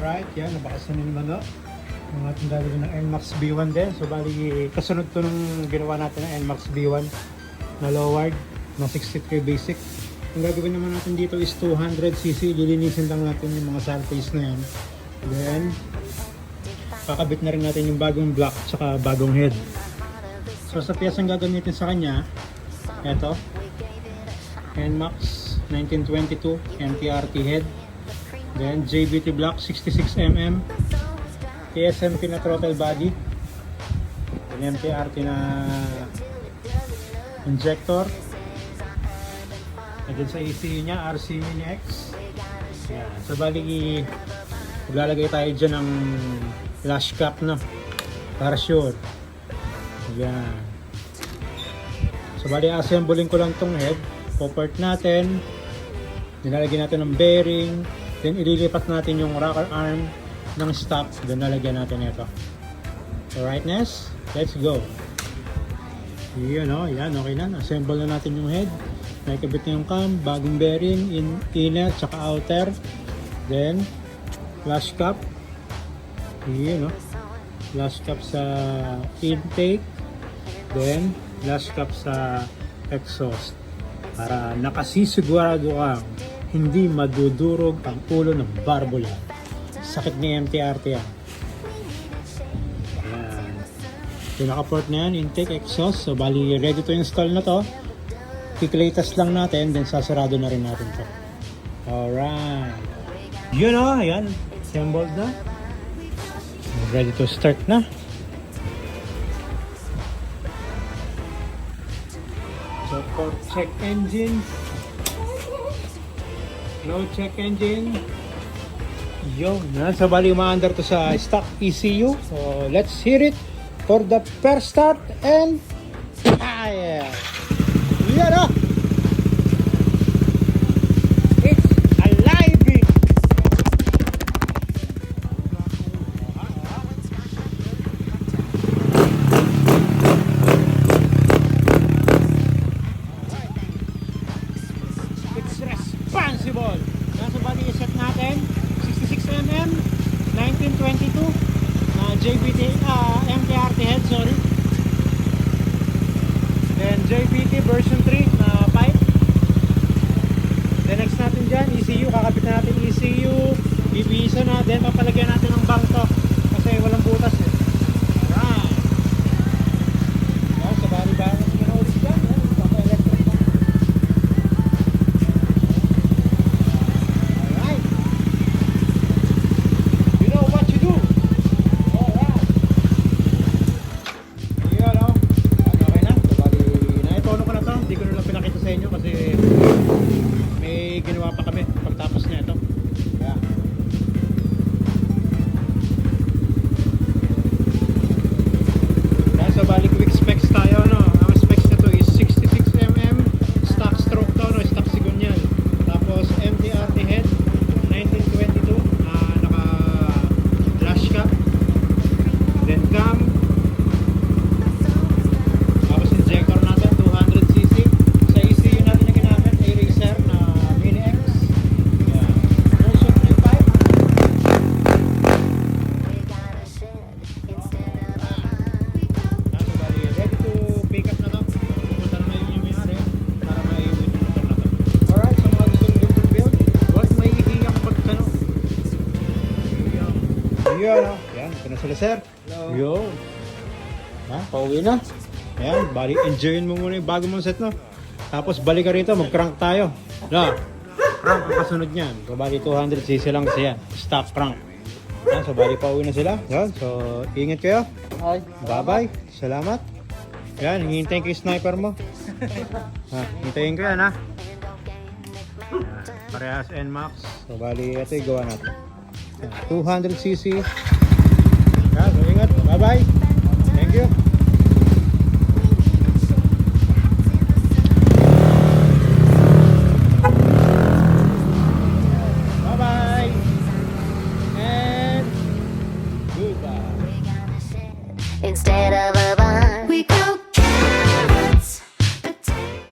Alright, yan, nabakas na naman no. Yung ating gagawin ng NMAX B1 din. So bali, kasunod to nung ginawa natin ng NMAX B1 na lowered na 63 basic. Ang gagawin naman natin dito is 200cc. Lilinisin lang natin yung mga surface na yan. Then, kakabit na rin natin yung bagong block at bagong head. So sa piyesang gagamitin sa kanya, eto, NMAX 1922 MTRT head. Then JBT block 66mm, KSMP na throttle body, then MTRT na injector, and then sa ECU nya, RCU nya X. Yan. So bali, maglalagay tayo dyan ng flash cap na para sure. Yan. So bali, assembling ko lang tong head, popart natin, nilalagyan natin ng bearing. Then ililipat natin yung rocker arm ng stop. Then lalagyan natin ito. So rightness, let's go. Yun o, yan, okay na. Assemble na natin yung head. Nakikabit na yung cam, bagong bearing, inner, tsaka outer. Then, flash cap. Yun o. Flash cap sa intake. Then, flash cap sa exhaust. Para nakasisigurado kang hindi madudurog ang ulo ng barbola. Sakit ni MTRT yan. Ayan. Pinaka-port na yan, intake, exhaust. So bali, ready to install na to. Kiklay test lang natin, then sasarado na rin natin to. Alright. Yun o, ayan. Assembled na. Ready to start na. So for check engine, no check engine. Yo, so bali umaandar to sa stock ECU. So let's hear it for the first start and fire. Yan o. It's alive. It's responsible. Nasa bali set natin 66mm 1922 na JBT MTRT head, sorry. Then JBT version 3 na pipe. Then next natin dyan ECU, kakabit na natin ECU, ibisa na, then papalagyan natin ng bangto kasi walang butas eh. Alright. So bali ba na ulit dyan, papa-electric na. Kasi may ginawa pa kami pagtapos na ito. Yeah. So bali quick specs tayo, no? Ang specs nito is 66mm stock stroke to, no? Stock sigunyan. Tapos MTRT head 1922 naka flash cap. Then cam. Tapos injector natin 200cc. Yan, ito na sila sir. Hello. Yo. Ha, pauwi na. Ayan, bali, enjoyin mo muna yung bago mong set, no? Tapos balik ka rito, mag-crank tayo. No, crank ang kasunod niyan. So bali 200cc lang siya. Stop crank. Yan, so bali pauwi na sila. Yan, so ingat kayo. Bye-bye. Salamat. Yan, hintayin ko yung sniper mo. Ha, hintayin ko yan ha. Parehas NMAX. So bali, ito yung gawa natin. 200cc. Yeah, so ingat. Bye bye. Thank you.